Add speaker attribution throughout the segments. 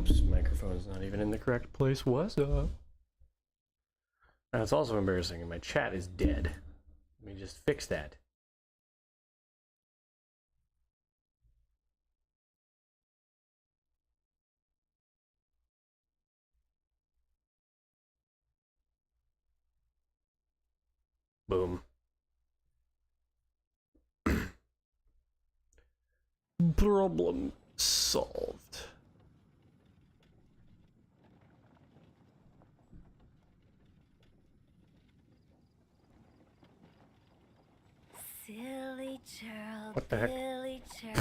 Speaker 1: Oops, microphone's not even in the correct place. What's up? And it's also embarrassing, and my chat is dead. Let me just fix that. Boom. Problem solved.
Speaker 2: Silly churl,
Speaker 1: What the heck?
Speaker 2: Billy churl,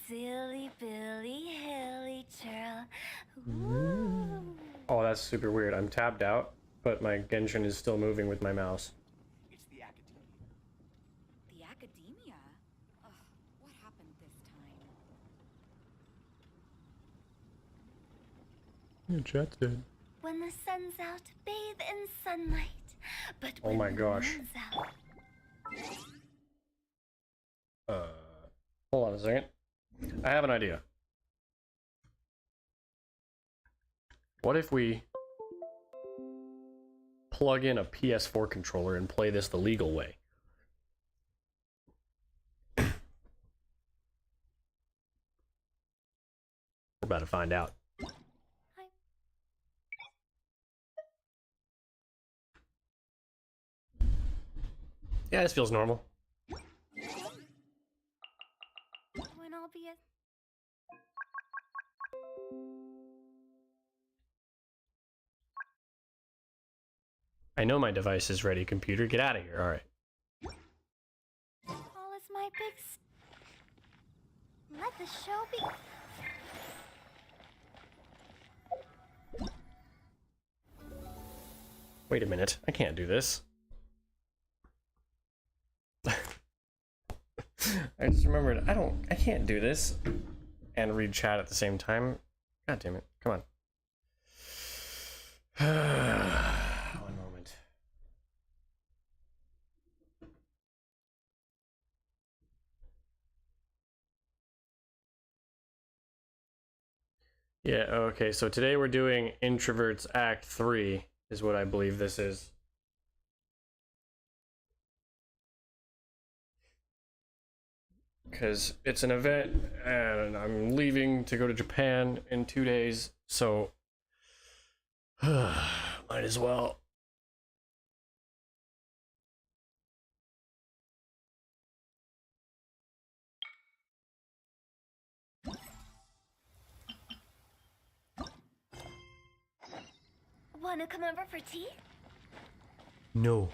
Speaker 2: silly Billy, hilly churl. Ooh.
Speaker 1: Oh, that's super weird. I'm tabbed out, but my Genshin is still moving with my mouse.
Speaker 3: It's the academia.
Speaker 2: The academia? Ugh, what happened this time?
Speaker 1: Your chat's dead.
Speaker 2: When the sun's out, bathe in sunlight. But
Speaker 1: Oh
Speaker 2: when
Speaker 1: my
Speaker 2: the
Speaker 1: gosh.
Speaker 2: moon's out,
Speaker 1: Hold on a second. I have an idea. What if we plug in a PS4 controller and play this the legal way? We're about to find out.
Speaker 2: Hi.
Speaker 1: Yeah, this feels normal.
Speaker 2: when I'll be a...
Speaker 1: I know my device is ready, computer. Get out of here. All right.
Speaker 2: Paul is my big... Let the show be...
Speaker 1: Wait a minute. I can't do this. I just remembered. I can't do this and read chat at the same time. God damn it. Come on. One moment. Yeah, okay. So today we're doing Introvert's Act 3 is what I believe this is. Because it's an event and I'm leaving to go to Japan in 2 days, so might as well.
Speaker 2: Wanna come over for tea?
Speaker 1: No.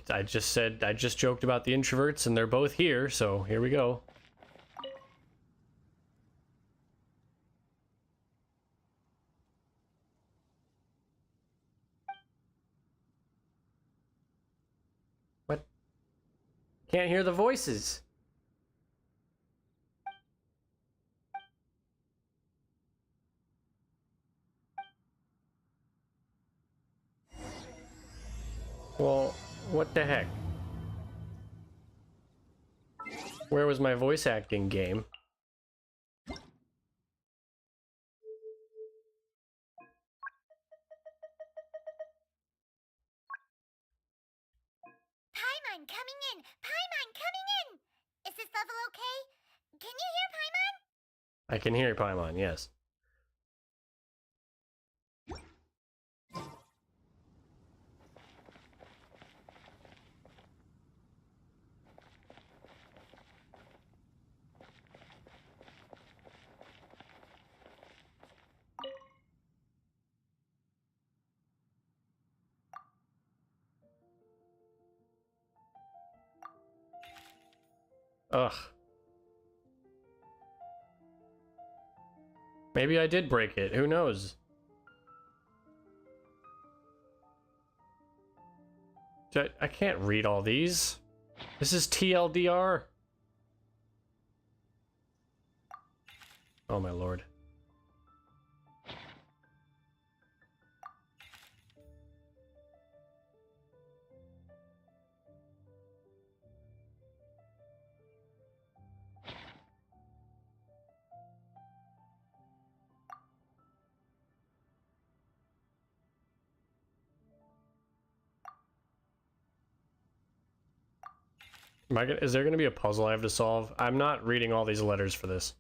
Speaker 1: I just joked about the introverts and they're both here, so here we go. What? Can't hear the voices. Well, what the heck? Where was my voice acting game?
Speaker 2: Paimon coming in! Paimon coming in! Is this level okay? Can you hear Paimon?
Speaker 1: I can hear Paimon, yes. Ugh. Maybe I did break it. Who knows? I can't read all these. This is TLDR. Oh my lord. Is there going to be a puzzle I have to solve? I'm not reading all these letters for this.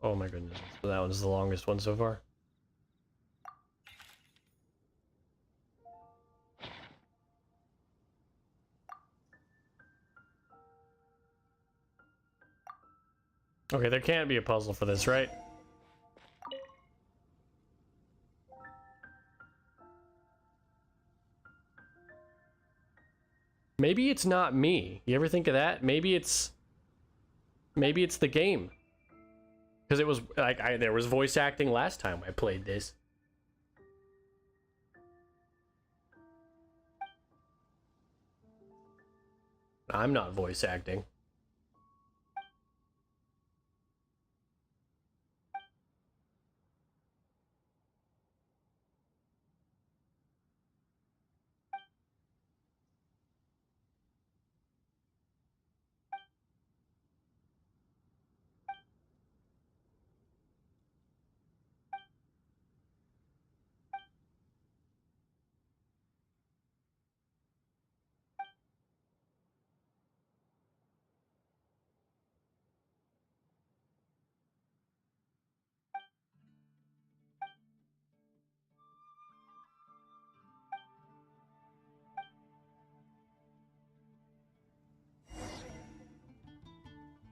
Speaker 1: Oh my goodness, that one's the longest one so far. Okay, there can't be a puzzle for this, right? Maybe it's not me. You ever think of that? Maybe it's the game. Because it was like there was voice acting last time I played this. I'm not voice acting.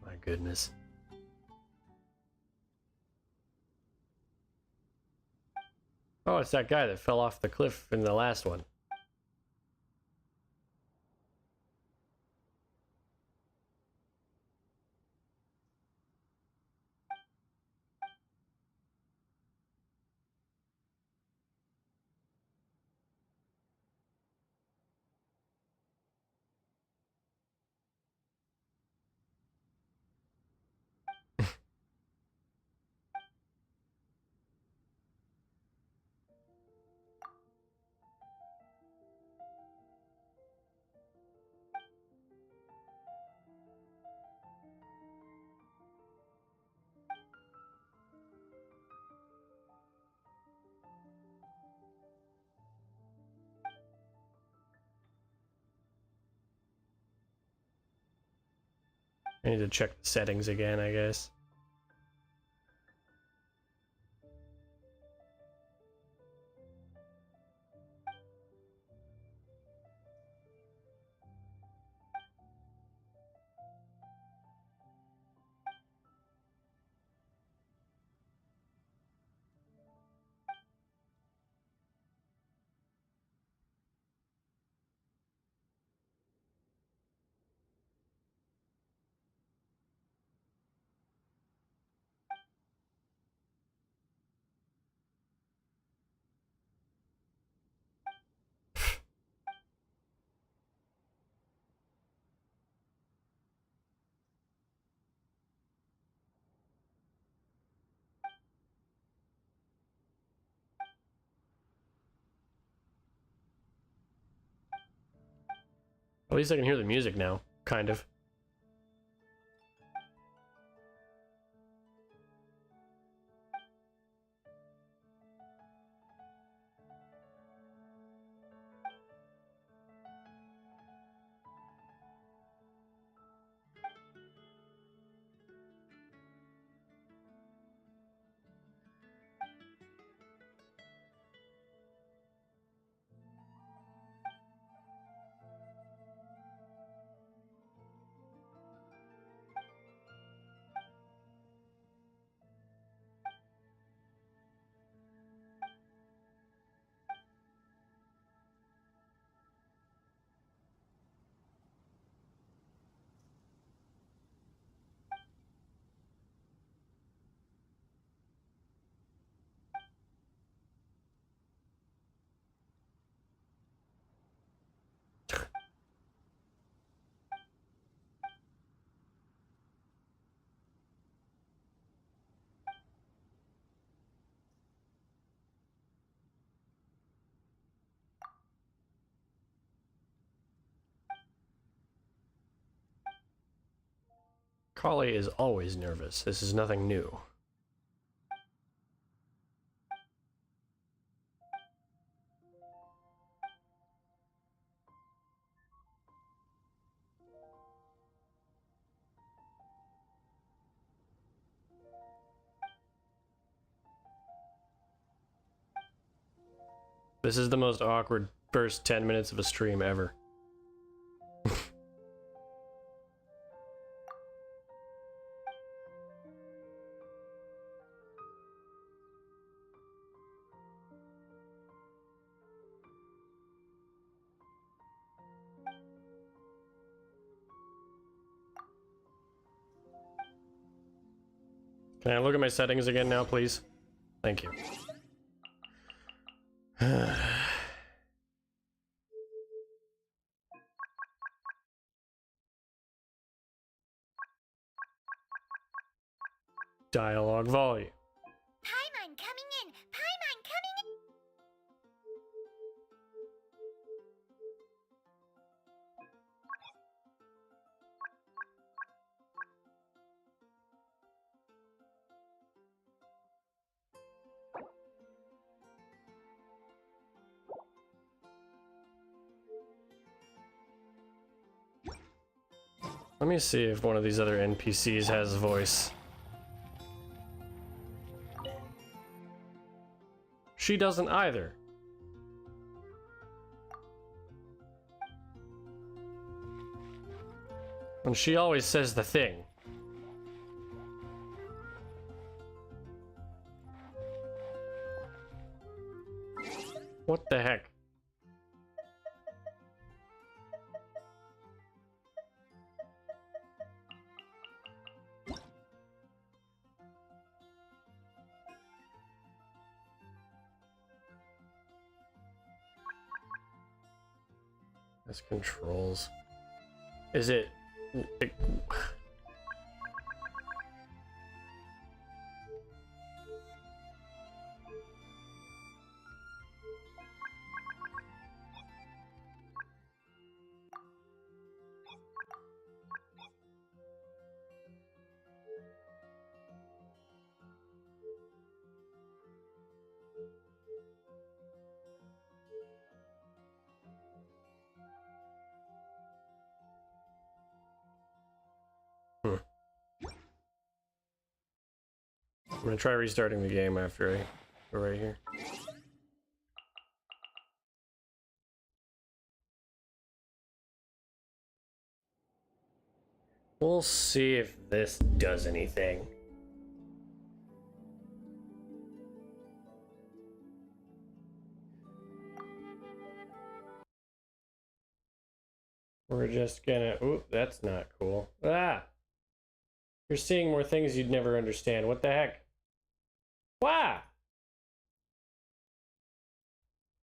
Speaker 1: My goodness. Oh, it's that guy that fell off the cliff in the last one. I need to check the settings again, I guess. At least I can hear the music now, kind of. Carly is always nervous. This is nothing new. This is the most awkward first 10 minutes of a stream ever. Can I look at my settings again now, please? Thank you. Dialogue volume.
Speaker 2: Paimon coming in! Paimon coming in!
Speaker 1: Let me see if one of these other NPCs has a voice. She doesn't either. And she always says the thing. What the heck? That's controls. Is it... I'm gonna try restarting the game after I go right here. We'll see if this does anything. We're just gonna... Oop, that's not cool. Ah! You're seeing more things you'd never understand. What the heck? Why?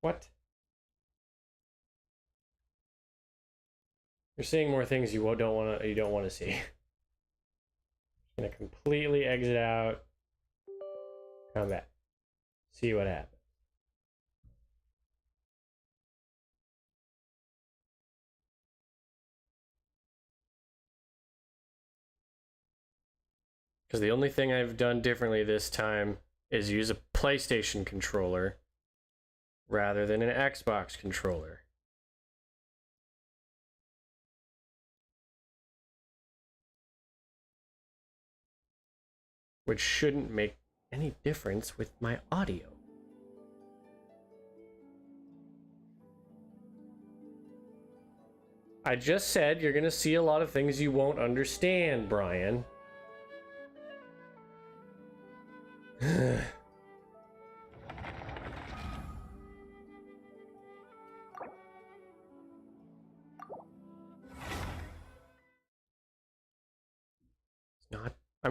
Speaker 1: What? You're seeing more things you don't want to see. I'm gonna completely exit out. Come back. See what happens. Because the only thing I've done differently this time is use a PlayStation controller rather than an Xbox controller. Which shouldn't make any difference with my audio. I just said you're gonna see a lot of things you won't understand, Brian.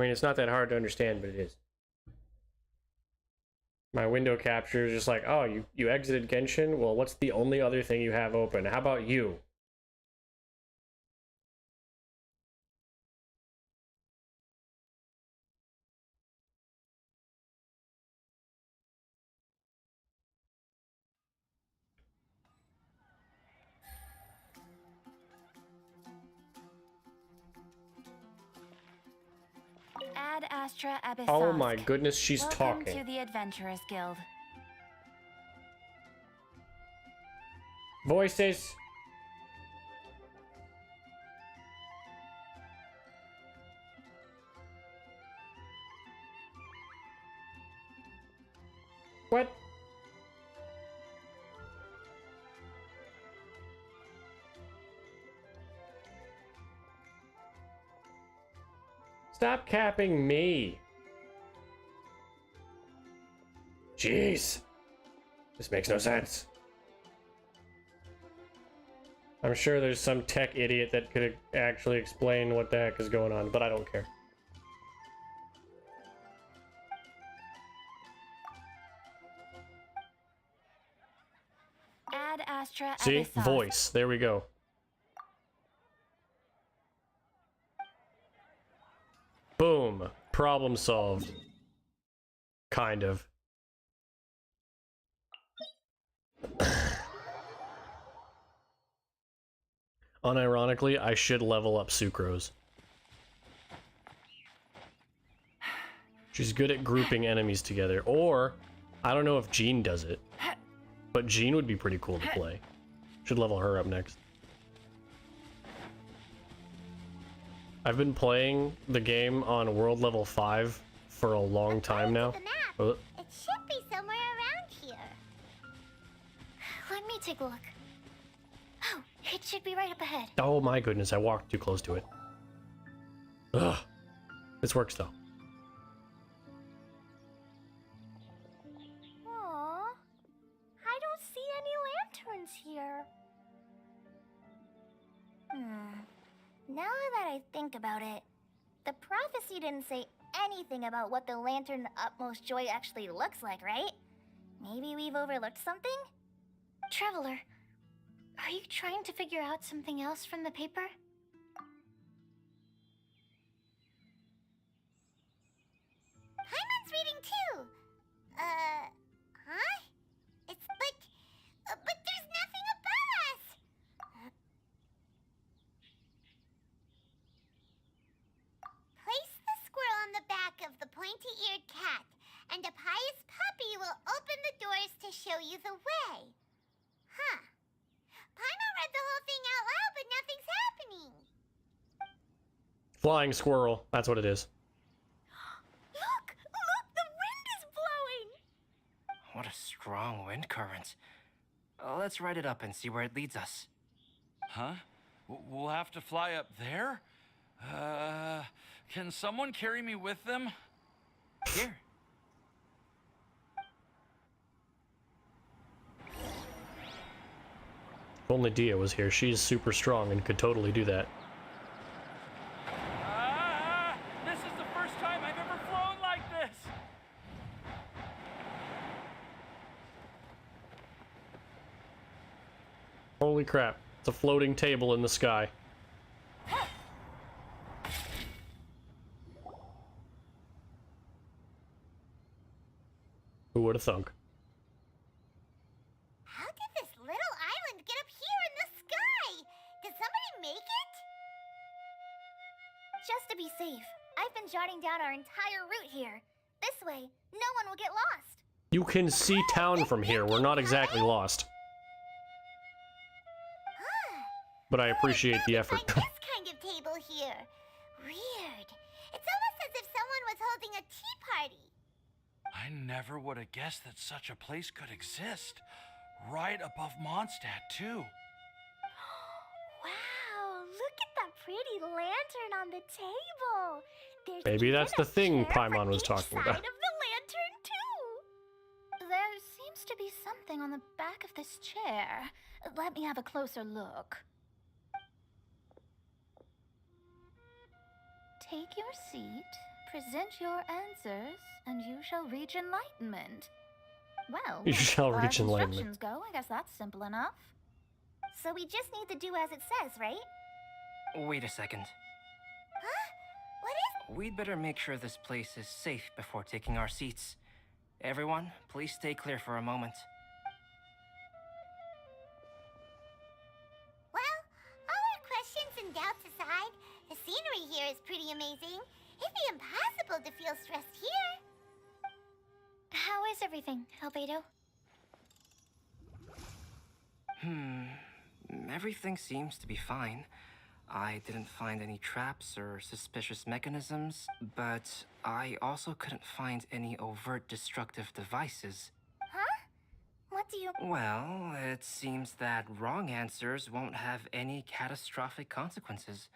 Speaker 1: It's not that hard to understand, but it is. My window capture is just like, oh, you exited Genshin? Well, what's the only other thing you have open? How about you?
Speaker 2: Ad Astra Abyssosque.
Speaker 1: Oh my goodness, she's
Speaker 2: Welcome
Speaker 1: talking.
Speaker 2: to the Adventurers Guild.
Speaker 1: Voices. What? Stop capping me. Jeez. This makes no sense. I'm sure there's some tech idiot that could actually explain what the heck is going on, but I don't care.
Speaker 2: Ad Astra
Speaker 1: See?
Speaker 2: Abyssosque.
Speaker 1: Voice. There we go. Boom. Problem solved. Kind of. Unironically, I should level up Sucrose. She's good at grouping enemies together. Or, I don't know if Jean does it. But Jean would be pretty cool to play. Should level her up next. I've been playing the game on world level 5 for a long time now.
Speaker 2: The map.
Speaker 1: Oh,
Speaker 2: It should be somewhere around here. Let me take a look. Oh, it should be right up ahead.
Speaker 1: oh my goodness, I walked too close to it. Ugh. This works though.
Speaker 2: Aww. I don't see any lanterns here. Now that I think about it, the prophecy didn't say anything about what the lantern utmost joy actually looks like, right? Maybe we've overlooked something? Traveler, are you trying to figure out something else from the paper? Paimon's reading too. Huh? But there's nothing above us. Place the squirrel on the back of the pointy-eared cat, and a pious puppy will open the doors to show you the way. Huh. Paimon read the whole thing out loud, but nothing's happening.
Speaker 1: Flying squirrel, that's what it is.
Speaker 2: Look! Look! The wind is blowing!
Speaker 3: What a strong wind current. Let's ride it up and see where it leads us.
Speaker 4: Huh? We'll have to fly up there? Can someone carry me with them?
Speaker 3: Here.
Speaker 1: If only Dia was here. She's super strong and could totally do that.
Speaker 4: Ah! This is the first time I've ever flown like this!
Speaker 1: Holy crap. It's a floating table in the sky. Who would have thunk?
Speaker 2: How did this little island get up here in the sky? Did somebody make it? Just to be safe, I've been jotting down our entire route here. This way, no one will get lost.
Speaker 1: You can see town from here. We're not exactly lost. But I appreciate the effort.
Speaker 2: Find this kind of table here. Weird. It's almost as if someone was holding a tea party.
Speaker 4: I never would have guessed that such a place could exist. Right above Mondstadt, too.
Speaker 2: Wow, look at that pretty lantern on the table. There's
Speaker 1: Maybe
Speaker 2: even
Speaker 1: that's the
Speaker 2: a
Speaker 1: thing
Speaker 2: chair
Speaker 1: Paimon
Speaker 2: for
Speaker 1: was
Speaker 2: each
Speaker 1: talking
Speaker 2: side
Speaker 1: about.
Speaker 2: of the lantern too. There seems to be something on the back of this chair. Let me have a closer look. Take your seat, present your answers, and you shall reach enlightenment. Well,
Speaker 1: You shall
Speaker 2: as far
Speaker 1: reach
Speaker 2: as
Speaker 1: enlightenment.
Speaker 2: instructions go, I guess that's simple enough. So we just need to do as it says, right?
Speaker 3: Wait a second.
Speaker 2: Huh? What is...
Speaker 3: We'd better make sure this place is safe before taking our seats. Everyone, please stay clear for a moment.
Speaker 2: Well, all our questions and doubts aside, the scenery here is pretty amazing. It'd be impossible to feel stressed here. How is everything, Albedo?
Speaker 3: Everything seems to be fine. I didn't find any traps or suspicious mechanisms, but I also couldn't find any overt destructive devices.
Speaker 2: Huh? What do you...
Speaker 3: Well, it seems that wrong answers won't have any catastrophic consequences.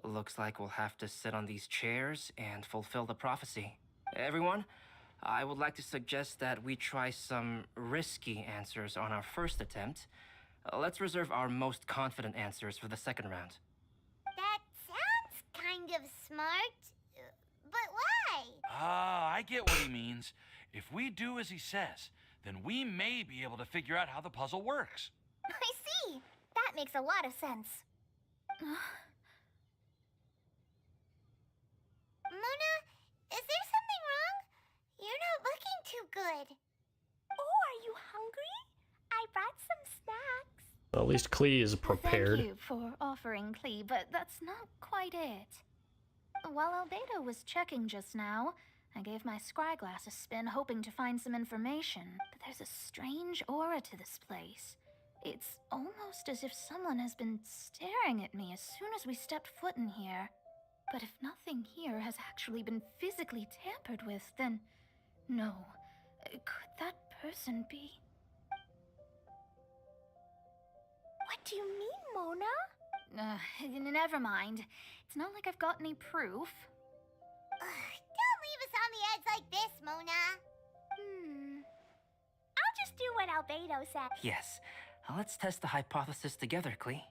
Speaker 3: Looks like we'll have to sit on these chairs and fulfill the prophecy. Everyone, I would like to suggest that we try some risky answers on our first attempt. Let's reserve our most confident answers for the second round.
Speaker 2: That sounds kind of smart. But why?
Speaker 4: I get what he means. If we do as he says, then we may be able to figure out how the puzzle works.
Speaker 2: I see. That makes a lot of sense. Mona, is there something wrong? You're not looking too good. Oh, are you hungry? I brought some snacks.
Speaker 1: Well, at least Klee is prepared.
Speaker 5: Thank you for offering, Klee, but that's not quite it. While Albedo was checking just now, I gave my scryglass a spin hoping to find some information, but there's a strange aura to this place. It's almost as if someone has been staring at me as soon as we stepped foot in here. But if nothing here has actually been physically tampered with, then no. Could that person be...
Speaker 2: What do you mean, Mona?
Speaker 5: Never mind. It's not like I've got any proof.
Speaker 2: Don't leave us on the edge like this, Mona. I'll just do what Albedo said.
Speaker 3: Yes, let's test the hypothesis together, Klee.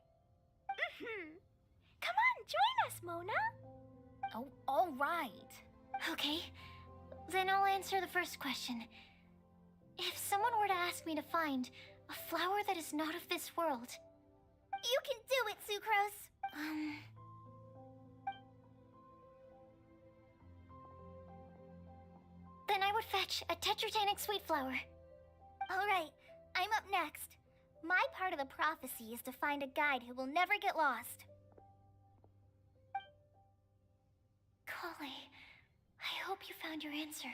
Speaker 2: Come on, join us, Mona.
Speaker 5: Oh, all right.
Speaker 2: Okay, then I'll answer the first question. If someone were to ask me to find a flower that is not of this world, you can do it, Sucrose. Then I would fetch a tetratanic sweet flower. All right, I'm up next. My part of the prophecy is to find a guide who will never get lost. Kale, I hope you found your answer.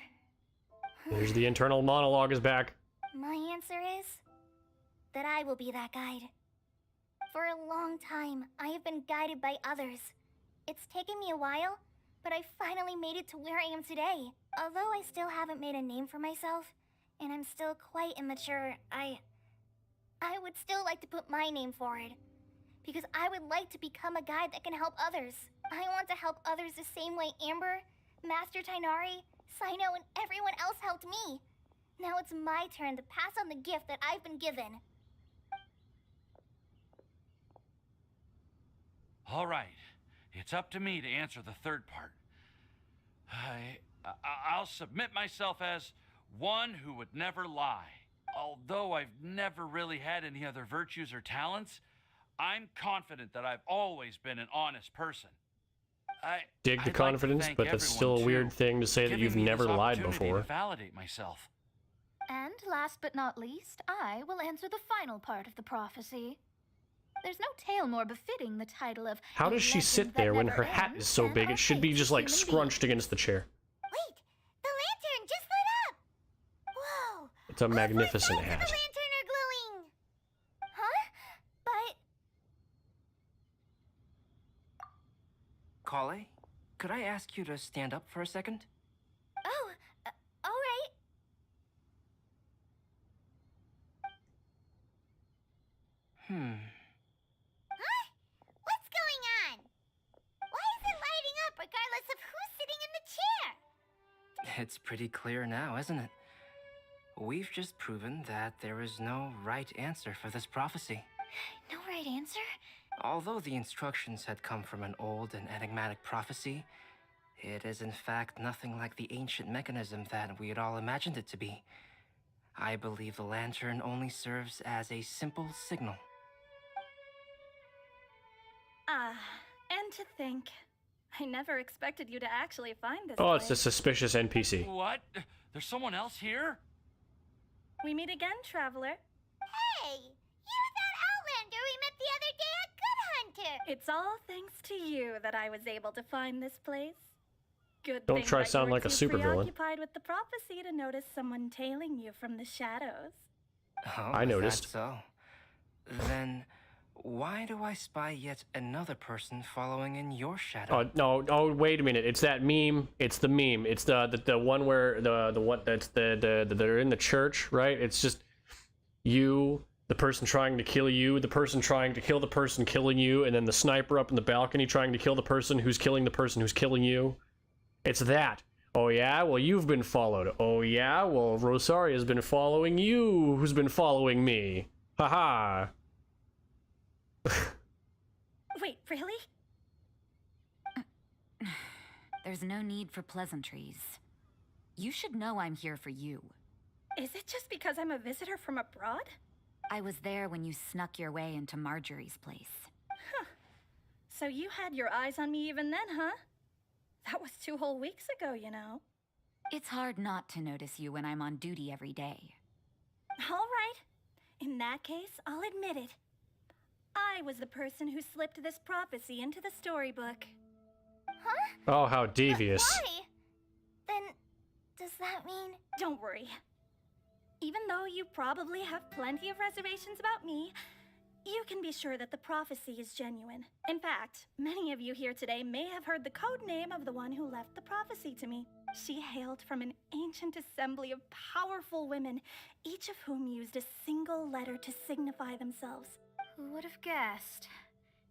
Speaker 1: There's the internal monologue is back.
Speaker 2: My answer is that I will be that guide. For a long time, I have been guided by others. It's taken me a while, but I finally made it to where I am today. Although I still haven't made a name for myself, and I'm still quite immature, I would still like to put my name forward. Because I would like to become a guide that can help others. I want to help others the same way Amber, Master Tainari, Sino, and everyone else helped me. Now it's my turn to pass on the gift that I've been given.
Speaker 4: All right, it's up to me to answer the third part. I'll submit myself as one who would never lie. Although I've never really had any other virtues or talents, I'm confident that I've always been an honest person.
Speaker 1: Dig the
Speaker 4: I'd like to
Speaker 1: confidence,
Speaker 4: thank
Speaker 1: but that's still a
Speaker 4: everyone,
Speaker 1: weird
Speaker 4: too,
Speaker 1: thing to say
Speaker 4: for
Speaker 1: that
Speaker 4: giving
Speaker 1: you've
Speaker 4: me
Speaker 1: never
Speaker 4: this
Speaker 1: lied
Speaker 4: opportunity
Speaker 1: before.
Speaker 4: to validate myself.
Speaker 5: And last but not least, I will answer the final part of the prophecy. There's no tale more befitting the title of...
Speaker 1: How does she sit there when her hat is so big? It should be just like scrunched against the chair.
Speaker 2: Wait, the lantern just lit up! Whoa!
Speaker 1: It's a magnificent
Speaker 2: All 4 sides
Speaker 1: hat.
Speaker 2: of the lantern are glowing! Huh? But...
Speaker 3: Kale, could I ask you to stand up for a second?
Speaker 2: Oh, alright. Huh? What's going on? Why is it lighting up regardless of who's sitting in the chair?
Speaker 3: It's pretty clear now, isn't it? We've just proven that there is no right answer for this prophecy.
Speaker 2: No right answer?
Speaker 3: Although the instructions had come from an old and enigmatic prophecy, it is in fact nothing like the ancient mechanism that we had all imagined it to be. I believe the lantern only serves as a simple signal.
Speaker 6: And to think, I never expected you to actually find this
Speaker 1: Oh, it's a
Speaker 6: place.
Speaker 1: suspicious NPC.
Speaker 4: What? There's someone else here?
Speaker 6: We meet again, traveler.
Speaker 2: Hey! You're that Outlander we met the other day at Good Hunter!
Speaker 6: It's all thanks to you that I was able to find this place. Good
Speaker 1: Don't
Speaker 6: thing
Speaker 1: try
Speaker 6: that you
Speaker 1: sound
Speaker 6: were
Speaker 1: like a
Speaker 6: too
Speaker 1: supervillain.
Speaker 6: preoccupied with the prophecy to notice someone tailing you from the shadows.
Speaker 3: Oh,
Speaker 1: I
Speaker 3: is that
Speaker 1: noticed.
Speaker 3: so? Then why do I spy yet another person following in your shadow?
Speaker 1: Oh no! Oh wait a minute! It's that meme. It's the meme. It's the one where the one that's they're in the church, right? It's just you, the person trying to kill you, the person trying to kill the person killing you, and then the sniper up in the balcony trying to kill the person who's killing the person who's killing you. It's that. Oh yeah? Well, you've been followed. Oh yeah? Well, Rosaria's been following you, who's been following me. Haha.
Speaker 6: Wait, really?
Speaker 7: There's no need for pleasantries. You should know I'm here for you.
Speaker 6: Is it just because I'm a visitor from abroad?
Speaker 7: I was there when you snuck your way into Marjorie's place.
Speaker 6: Huh. So you had your eyes on me even then, huh? That was 2 whole weeks ago, you know.
Speaker 7: It's hard not to notice you when I'm on duty every day.
Speaker 6: All right. In that case, I'll admit it. I was the person who slipped this prophecy into the storybook.
Speaker 2: Huh?
Speaker 1: Oh, how devious.
Speaker 2: Why? Then, does that mean...
Speaker 6: Don't worry. Even though you probably have plenty of reservations about me, you can be sure that the prophecy is genuine. In fact, many of you here today may have heard the code name of the one who left the prophecy to me. She hailed from an ancient assembly of powerful women, each of whom used a single letter to signify themselves.
Speaker 5: Who would have guessed?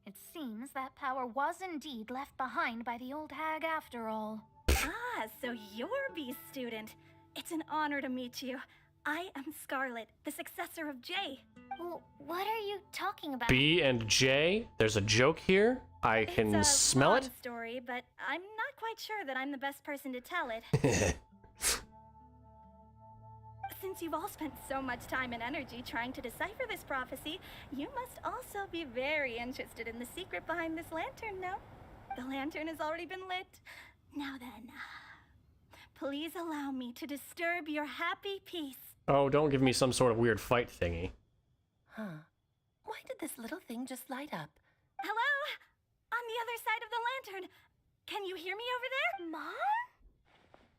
Speaker 5: It seems that power was indeed left behind by the old hag after all.
Speaker 6: Ah, so you're B's student. It's an honor to meet you. I am Scarlet, the successor of Jay.
Speaker 2: Well, what are you talking about?
Speaker 1: B and J? There's a joke here? I can
Speaker 6: It's a
Speaker 1: smell it?
Speaker 6: long story, but I'm not quite sure that I'm the best person to tell it. Since you've all spent so much time and energy trying to decipher this prophecy, you must also be very interested in the secret behind this lantern, no? The lantern has already been lit. Now then, please allow me to disturb your happy peace.
Speaker 1: Oh, don't give me some sort of weird fight thingy.
Speaker 8: Huh. Why did this little thing just light up?
Speaker 6: Hello? On the other side of the lantern. Can you hear me over there?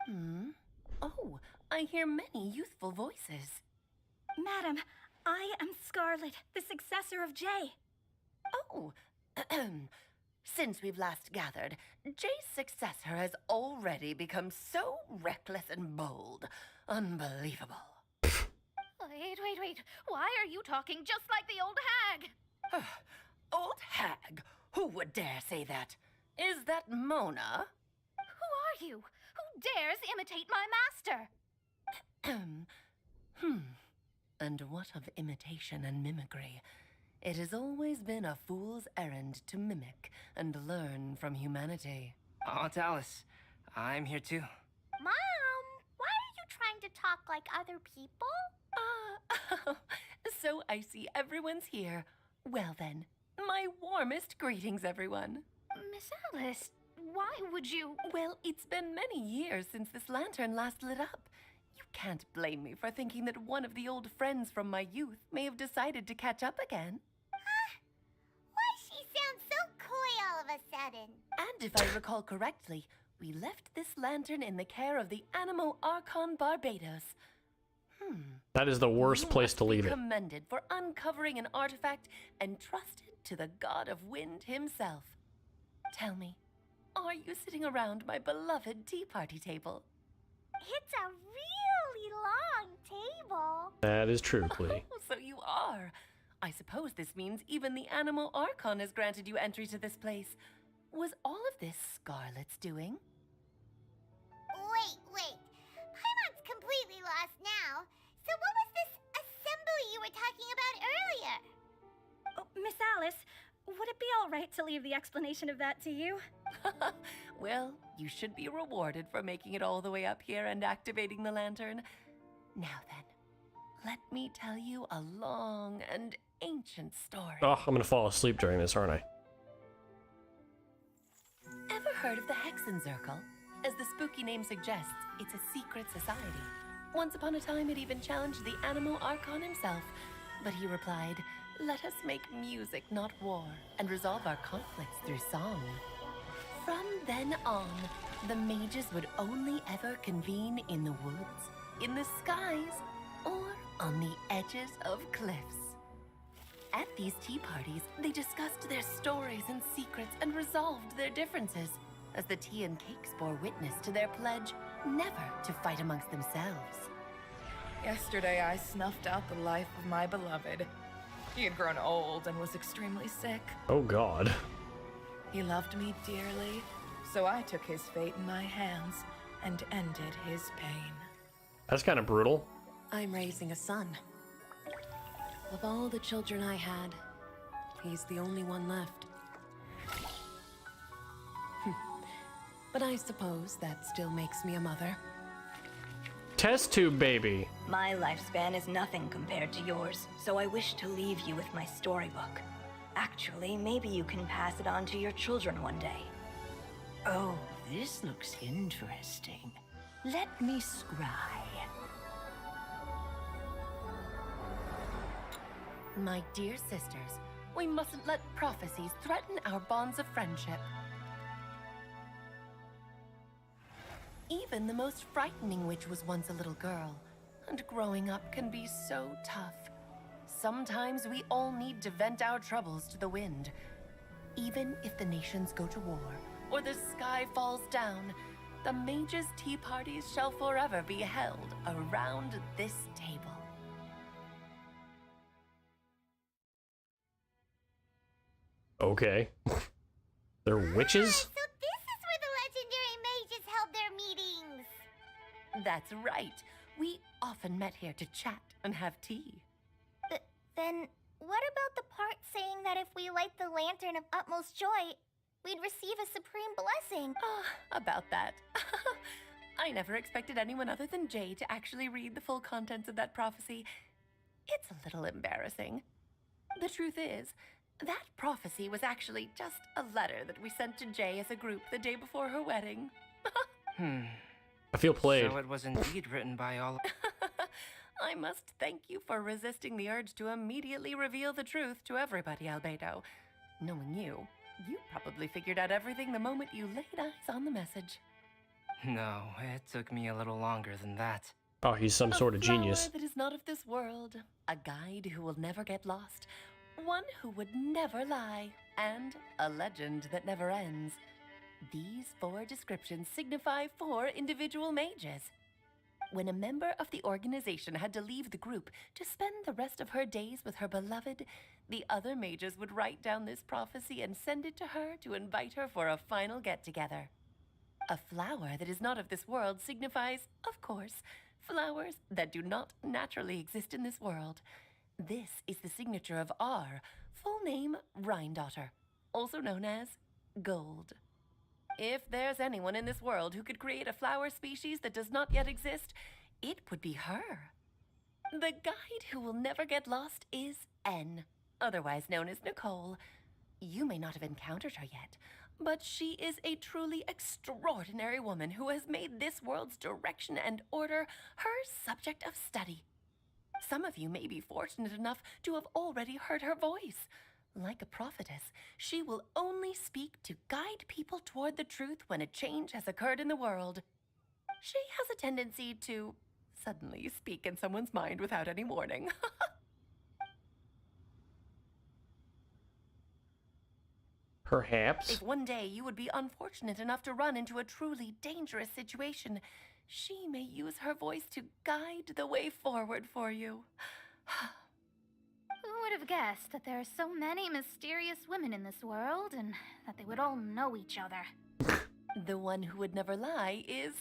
Speaker 6: Mom?
Speaker 8: Oh, I hear many youthful voices.
Speaker 6: Madam, I am Scarlet, the successor of Jay.
Speaker 8: Oh, since we've last gathered, Jay's successor has already become so reckless and bold. Unbelievable.
Speaker 5: Wait. Why are you talking just like the old hag?
Speaker 8: Old hag? Who would dare say that? Is that Mona?
Speaker 5: Who are you? Who dares imitate my master?
Speaker 8: And what of imitation and mimicry? It has always been a fool's errand to mimic and learn from humanity.
Speaker 3: Aunt Alice, I'm here too.
Speaker 2: Mom, why are you trying to talk like other people?
Speaker 8: So I see everyone's here. Well then, my warmest greetings, everyone.
Speaker 5: Miss Alice, why would you...
Speaker 8: Well, it's been many years since this lantern last lit up. You can't blame me for thinking that one of the old friends from my youth may have decided to catch up again.
Speaker 2: Why she sounds so coy all of a sudden?
Speaker 8: And if I recall correctly, we left this lantern in the care of the Animo Archon Barbados.
Speaker 1: That is the worst
Speaker 8: You
Speaker 1: place
Speaker 8: must
Speaker 1: to
Speaker 8: be
Speaker 1: leave it.
Speaker 8: commended for uncovering an artifact entrusted to the god of wind himself. Tell me, are you sitting around my beloved tea party table?
Speaker 2: It's a really long table.
Speaker 1: That is true, Clee.
Speaker 8: Oh, so you are. I suppose this means even the Animo Archon has granted you entry to this place. Was all of this Scarlet's doing?
Speaker 2: Wait. Paimon's completely lost now. So what was this assembly you were talking about earlier?
Speaker 6: Oh, Miss Alice, would it be all right to leave the explanation of that to you?
Speaker 8: Well, you should be rewarded for making it all the way up here and activating the lantern. Now then, let me tell you a long and ancient story.
Speaker 1: Oh, I'm gonna fall asleep during this, aren't I?
Speaker 8: Ever heard of the Hexenzirkel? As the spooky name suggests, it's a secret society. Once upon a time, it even challenged the Animo Archon himself. But he replied, "Let us make music, not war, and resolve our conflicts through song." From then on, the mages would only ever convene in the woods, in the skies, or on the edges of cliffs. At these tea parties, they discussed their stories and secrets and resolved their differences, as the tea and cakes bore witness to their pledge never to fight amongst themselves.
Speaker 9: Yesterday, I snuffed out the life of my beloved. He had grown old and was extremely sick.
Speaker 1: Oh God.
Speaker 9: He loved me dearly, so I took his fate in my hands and ended his pain.
Speaker 1: That's kind of brutal.
Speaker 8: I'm raising a son. Of all the children I had, he's the only one left. But I suppose that still makes me a mother.
Speaker 1: Test tube baby.
Speaker 10: My lifespan is nothing compared to yours, so I wish to leave you with my storybook. Actually, maybe you can pass it on to your children one day.
Speaker 11: Oh, this looks interesting. Let me scry.
Speaker 8: My dear sisters, we mustn't let prophecies threaten our bonds of friendship. Even the most frightening witch was once a little girl, and growing up can be so tough. Sometimes we all need to vent our troubles to the wind. Even if the nations go to war, or the sky falls down, the mages' tea parties shall forever be held around this table.
Speaker 1: Okay. They're witches?
Speaker 2: So this is where the legendary mages held their meetings!
Speaker 8: That's right. We often met here to chat and have tea.
Speaker 2: Then, what about the part saying that if we light the lantern of utmost joy, we'd receive a supreme blessing?
Speaker 8: About that. I never expected anyone other than Jay to actually read the full contents of that prophecy. It's a little embarrassing. The truth is, that prophecy was actually just a letter that we sent to Jay as a group the day before her wedding.
Speaker 1: I feel played.
Speaker 3: So it was indeed written by all...
Speaker 8: I must thank you for resisting the urge to immediately reveal the truth to everybody, Albedo. Knowing you, you probably figured out everything the moment you laid eyes on the message.
Speaker 3: No, it took me a little longer than that.
Speaker 1: Oh, he's some sort of genius.
Speaker 8: A flower that is not of this world, a guide who will never get lost, one who would never lie, and a legend that never ends. These 4 descriptions signify 4 individual mages. When a member of the organization had to leave the group to spend the rest of her days with her beloved, the other mages would write down this prophecy and send it to her to invite her for a final get-together. A flower that is not of this world signifies, of course, flowers that do not naturally exist in this world. This is the signature of our full name, Rhindaughter, also known as Gold. If there's anyone in this world who could create a flower species that does not yet exist, it would be her. The guide who will never get lost is N, otherwise known as Nicole. You may not have encountered her yet, but she is a truly extraordinary woman who has made this world's direction and order her subject of study. Some of you may be fortunate enough to have already heard her voice. Like a prophetess, she will only speak to guide people toward the truth when a change has occurred in the world. She has a tendency to suddenly speak in someone's mind without any warning.
Speaker 1: Perhaps.
Speaker 8: If one day you would be unfortunate enough to run into a truly dangerous situation, she may use her voice to guide the way forward for you.
Speaker 5: Who would have guessed that there are so many mysterious women in this world, and that they would all know each other?
Speaker 8: The one who would never lie is...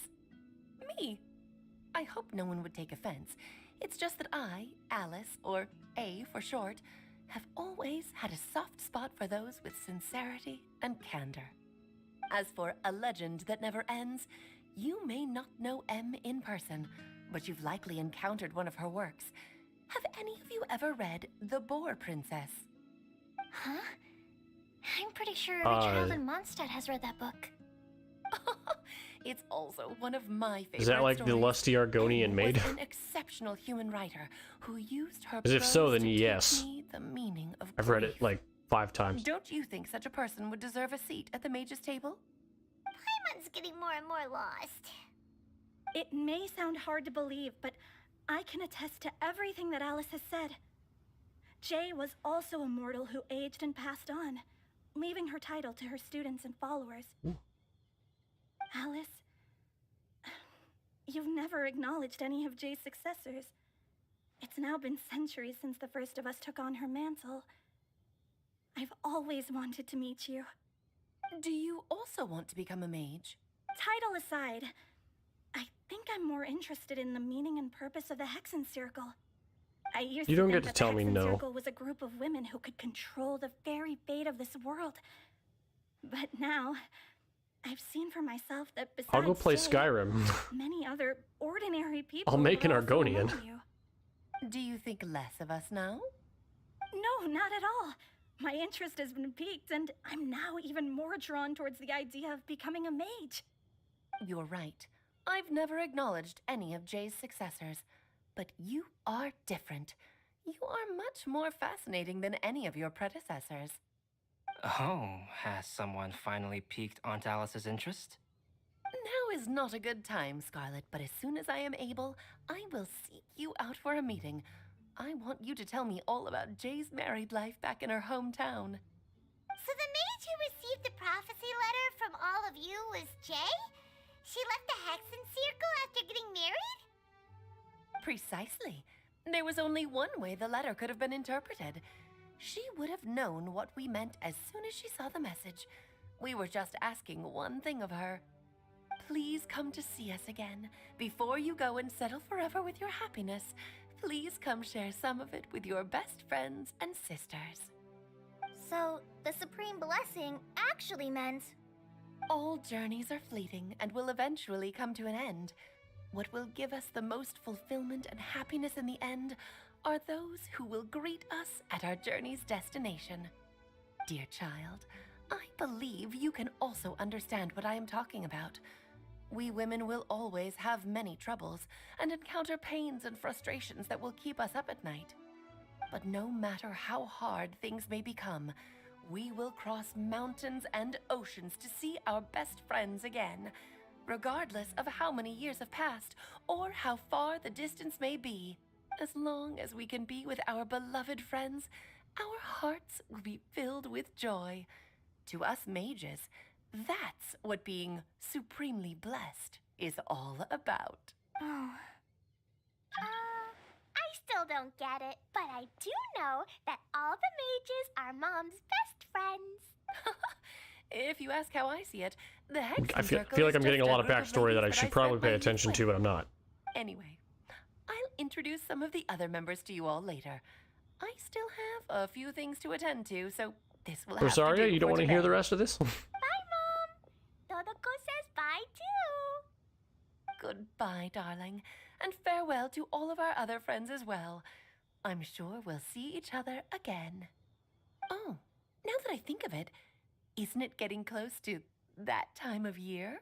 Speaker 8: me. I hope no one would take offense. It's just that I, Alice, or A for short, have always had a soft spot for those with sincerity and candor. As for a legend that never ends, you may not know M in person, but you've likely encountered one of her works. Have any of you ever read The Boar Princess?
Speaker 2: Huh? I'm pretty sure every child in Mondstadt has read that book.
Speaker 8: It's also one of my favorite
Speaker 1: Is that like
Speaker 8: stories.
Speaker 1: the lusty Argonian maid?
Speaker 8: Was an exceptional human writer who used her
Speaker 1: As if so,
Speaker 8: prose
Speaker 1: then
Speaker 8: to teach
Speaker 1: yes.
Speaker 8: me the meaning of
Speaker 1: I've read it
Speaker 8: grief.
Speaker 1: like 5 times.
Speaker 8: Don't you think such a person would deserve a seat at the mage's table?
Speaker 2: By Everyone's getting more and more lost.
Speaker 6: It may sound hard to believe, but I can attest to everything that Alice has said. Jay was also a mortal who aged and passed on, leaving her title to her students and followers.
Speaker 1: Ooh.
Speaker 6: Alice, you've never acknowledged any of Jay's successors. It's now been centuries since the first of us took on her mantle. I've always wanted to meet you.
Speaker 8: Do you also want to become a mage?
Speaker 6: Title aside, I think I'm more interested in the meaning and purpose of the Hexen Circle. I used
Speaker 1: You don't
Speaker 6: to
Speaker 1: get
Speaker 6: think
Speaker 1: to
Speaker 6: that
Speaker 1: tell me
Speaker 6: the Hexen
Speaker 1: no.
Speaker 6: Circle was a group of women who could control the very fate of this world. But now, I've seen for myself that besides
Speaker 1: I'll go play
Speaker 6: Jay,
Speaker 1: Skyrim.
Speaker 6: many other ordinary people
Speaker 1: I'll make an
Speaker 6: would also
Speaker 1: Argonian.
Speaker 6: love you.
Speaker 8: Do you think less of us now?
Speaker 6: No, not at all. My interest has been piqued, and I'm now even more drawn towards the idea of becoming a mage.
Speaker 8: You're right. I've never acknowledged any of Jay's successors. But you are different. You are much more fascinating than any of your predecessors.
Speaker 3: Oh, has someone finally piqued Aunt Alice's interest?
Speaker 8: Now is not a good time, Scarlet, but as soon as I am able, I will seek you out for a meeting. I want you to tell me all about Jay's married life back in her hometown.
Speaker 2: So the mage who received the prophecy letter from all of you was Jay? She left the Hexen Circle after getting married?
Speaker 8: Precisely. There was only one way the letter could have been interpreted. She would have known what we meant as soon as she saw the message. We were just asking one thing of her. Please come to see us again. Before you go and settle forever with your happiness, please come share some of it with your best friends and sisters.
Speaker 2: So, the Supreme Blessing actually meant...
Speaker 8: All journeys are fleeting and will eventually come to an end. What will give us the most fulfillment and happiness in the end are those who will greet us at our journey's destination. Dear child, I believe you can also understand what I am talking about. We women will always have many troubles and encounter pains and frustrations that will keep us up at night. But no matter how hard things may become, we will cross mountains and oceans to see our best friends again, regardless of how many years have passed or how far the distance may be. As long as we can be with our beloved friends, our hearts will be filled with joy. To us mages, that's what being supremely blessed is all about.
Speaker 2: I still don't get it, but I do know that all the mages are Mom's best friends.
Speaker 8: If you ask how I see it, the Hexen
Speaker 1: I feel
Speaker 8: Circle
Speaker 1: like
Speaker 8: is
Speaker 1: I'm getting a
Speaker 8: just
Speaker 1: lot of
Speaker 8: group
Speaker 1: backstory that I
Speaker 8: ladies
Speaker 1: should
Speaker 8: I
Speaker 1: probably
Speaker 8: spent
Speaker 1: pay
Speaker 8: my
Speaker 1: attention
Speaker 8: youth
Speaker 1: to,
Speaker 8: with.
Speaker 1: but I'm not.
Speaker 8: Anyway, I'll introduce some of the other members to you all later. I still have a few things to attend to, so this will have to
Speaker 1: Rosaria,
Speaker 8: do
Speaker 1: you don't
Speaker 8: for
Speaker 1: want to hear
Speaker 8: today.
Speaker 1: the rest of this?
Speaker 2: Bye, Mom! Todoko says bye, too!
Speaker 8: Goodbye, darling, and farewell to all of our other friends as well. I'm sure we'll see each other again. Oh, now that I think of it, isn't it getting close to that time of year?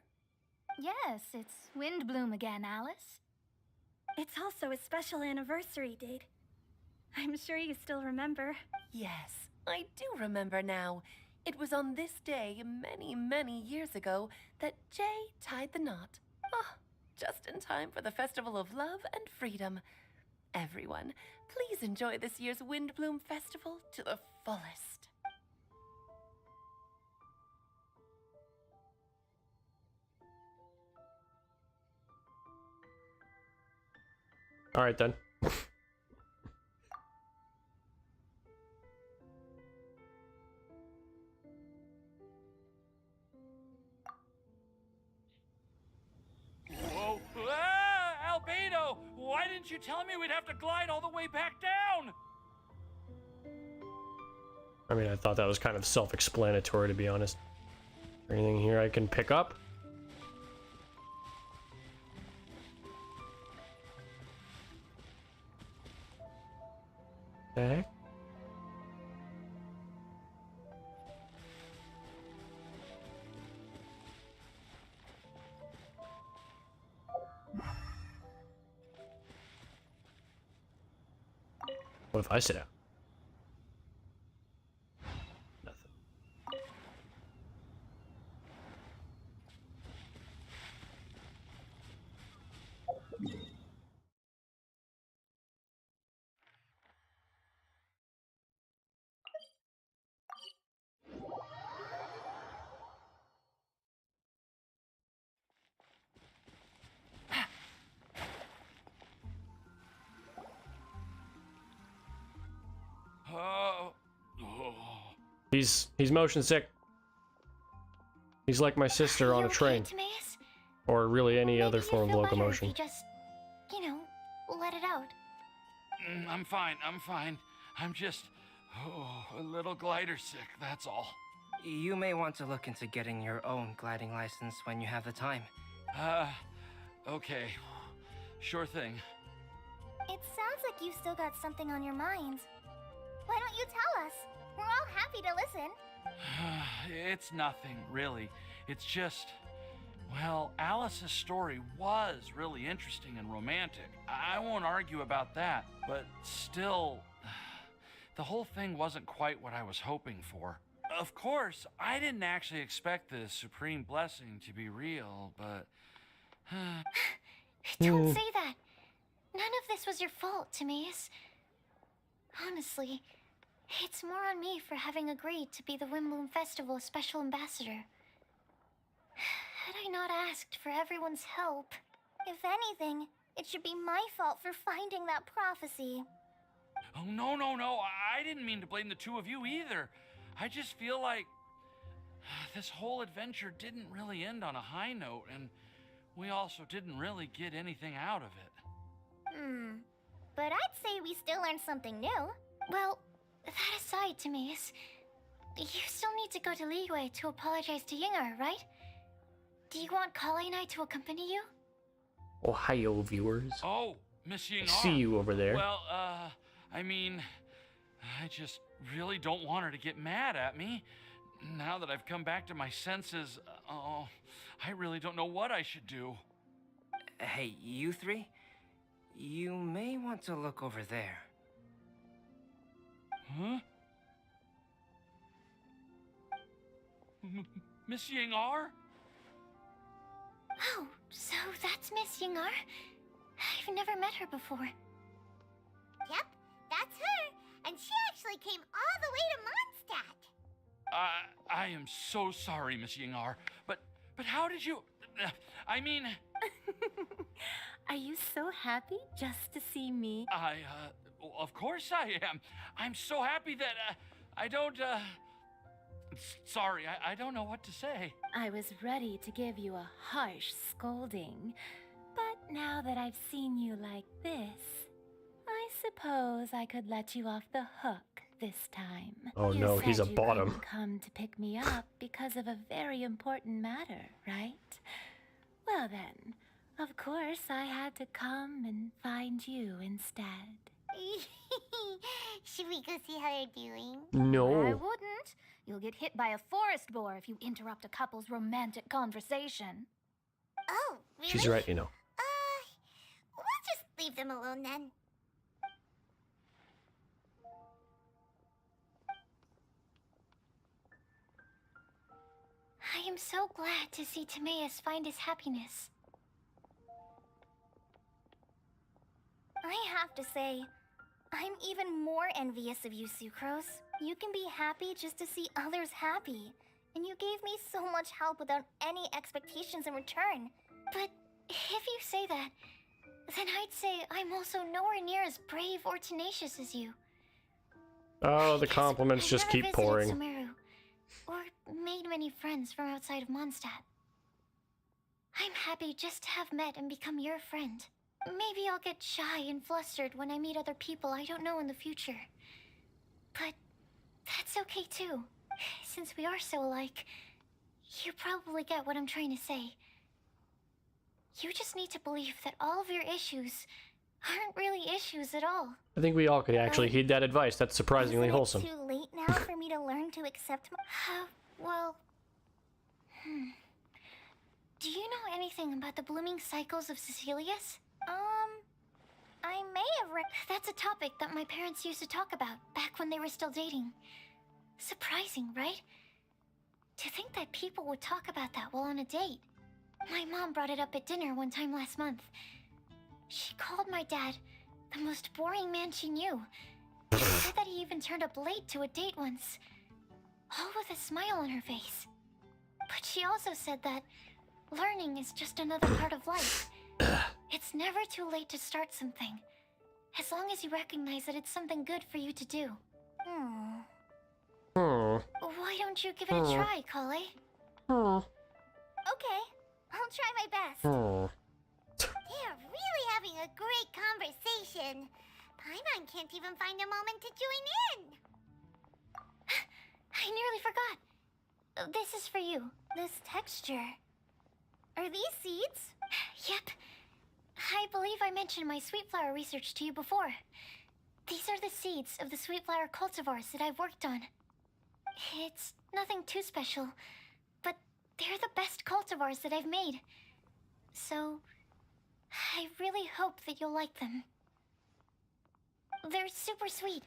Speaker 5: Yes, it's Windblume again, Alice.
Speaker 6: It's also a special anniversary date. I'm sure you still remember.
Speaker 8: Yes, I do remember now. It was on this day many, many years ago that Jay tied the knot. Ah, just in time for the Festival of Love and Freedom. Everyone, please enjoy this year's Windblume Festival to the fullest.
Speaker 1: All right, then.
Speaker 4: Whoa! Ah, Albedo! Why didn't you tell me we'd have to glide all the way back down?
Speaker 1: I mean, I thought that was kind of self-explanatory, to be honest. Anything here I can pick up? The heck? What if I sit down? Nothing. He's motion sick. He's like my sister on a train.
Speaker 2: Timaeus?
Speaker 1: Or really any
Speaker 2: Maybe
Speaker 1: other
Speaker 2: you'd
Speaker 1: form of
Speaker 2: feel better
Speaker 1: locomotion.
Speaker 2: If you just, let it out.
Speaker 4: I'm fine. I'm just a little glider sick, that's all.
Speaker 3: You may want to look into getting your own gliding license when you have the time.
Speaker 4: Okay. Sure thing.
Speaker 2: It sounds like you still got something on your mind. Why don't you tell us? We're all happy to listen.
Speaker 4: It's nothing, really. It's just... Well, Alice's story was really interesting and romantic. I won't argue about that, but still... The whole thing wasn't quite what I was hoping for. Of course, I didn't actually expect the supreme blessing to be real, but...
Speaker 2: Don't say that. None of this was your fault, Timaeus. Honestly, it's more on me for having agreed to be the Windblume Festival's special ambassador. Had I not asked for everyone's help, if anything, it should be my fault for finding that prophecy.
Speaker 4: Oh, no. I didn't mean to blame the two of you either. I just feel like this whole adventure didn't really end on a high note, and we also didn't really get anything out of it.
Speaker 2: But I'd say we still learned something new. Well, that aside, Timaeus, you still need to go to Liyue to apologize to Yinger, right? Do you want Kali and I to accompany you?
Speaker 1: Ohio, viewers.
Speaker 4: Oh, Miss Ying.
Speaker 1: I see you over there.
Speaker 4: Well, I mean, I just really don't want her to get mad at me. Now that I've come back to my senses, I really don't know what I should do.
Speaker 3: Hey, you three? You may want to look over there.
Speaker 4: Huh? Miss Ying R?
Speaker 2: Oh, so that's Miss Yinger? I've never met her before. Yep, that's her. And she actually came all the way to Mondstadt.
Speaker 4: I am so sorry, Miss Ying R. But how did you... I mean...
Speaker 12: Are you so happy just to see me?
Speaker 4: Of course I am. I'm so happy that, I don't, Sorry, I don't know what to say.
Speaker 12: I was ready to give you a harsh scolding, but now that I've seen you like this, I suppose I could let you off the hook this time.
Speaker 1: Oh
Speaker 12: you
Speaker 1: no,
Speaker 12: said
Speaker 1: he's a
Speaker 12: you
Speaker 1: bottom.
Speaker 12: couldn't come to pick me up because of a very important matter, right? Well then, of course I had to come and find you instead.
Speaker 2: Should we go see how they're doing?
Speaker 1: No.
Speaker 5: I wouldn't. You'll get hit by a forest boar if you interrupt a couple's romantic conversation.
Speaker 2: Oh, really?
Speaker 1: She's right, you know.
Speaker 2: We'll just leave them alone then. I am so glad to see Timaeus find his happiness. I have to say, I'm even more envious of you, Sucrose. You can be happy just to see others happy. And you gave me so much help without any expectations in return. But if you say that, then I'd say I'm also nowhere near as brave or tenacious as you.
Speaker 1: Oh, the compliments
Speaker 2: I've
Speaker 1: just
Speaker 2: never
Speaker 1: keep
Speaker 2: visited
Speaker 1: pouring.
Speaker 2: Sumeru, or made many friends from outside of Mondstadt. I'm happy just to have met and become your friend. Maybe I'll get shy and flustered when I meet other people I don't know in the future. But that's okay too. Since we are so alike, you probably get what I'm trying to say. You just need to believe that all of your issues aren't really issues at all.
Speaker 1: I think we all could actually heed that advice. That's surprisingly
Speaker 2: Isn't
Speaker 1: wholesome.
Speaker 2: it too late now for me to learn to accept my... well... Do you know anything about the blooming cycles of Cecilius? I may have read... That's a topic that my parents used to talk about back when they were still dating. Surprising, right? To think that people would talk about that while on a date. My mom brought it up at dinner one time last month. She called my dad the most boring man she knew. She said that he even turned up late to a date once, all with a smile on her face. But she also said that learning is just another part of life. It's never too late to start something, as long as you recognize that it's something good for you to do. Why don't you give it a try, Kale? Okay, I'll try my best. They're really having a great conversation. Paimon can't even find a moment to join in.
Speaker 5: I nearly forgot. This is for you. This texture.
Speaker 2: Are these seeds?
Speaker 5: Yep. I believe I mentioned my sweet flower research to you before. These are the seeds of the sweet flower cultivars that I've worked on. It's nothing too special, but they're the best cultivars that I've made. So, I really hope that you'll like them. They're super sweet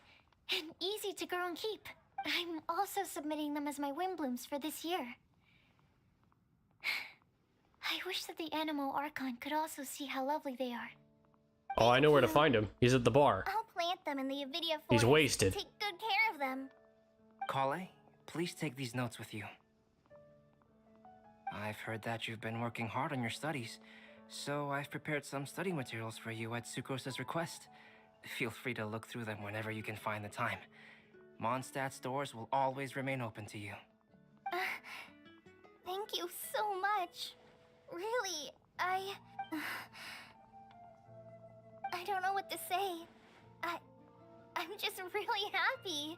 Speaker 5: and easy to grow and keep. I'm also submitting them as my Windblooms for this year. I wish that the Animal Archon could also see how lovely they are.
Speaker 1: Oh, I know where to find him. He's at the bar.
Speaker 2: I'll plant them in the Avidia forest.
Speaker 1: He's wasted.
Speaker 2: Take good care of them.
Speaker 3: Kale, please take these notes with you. I've heard that you've been working hard on your studies, so I've prepared some study materials for you at Sucrose's request. Feel free to look through them whenever you can find the time. Mondstadt's doors will always remain open to you.
Speaker 2: Thank you so much. Really, I don't know what to say. I'm just really happy.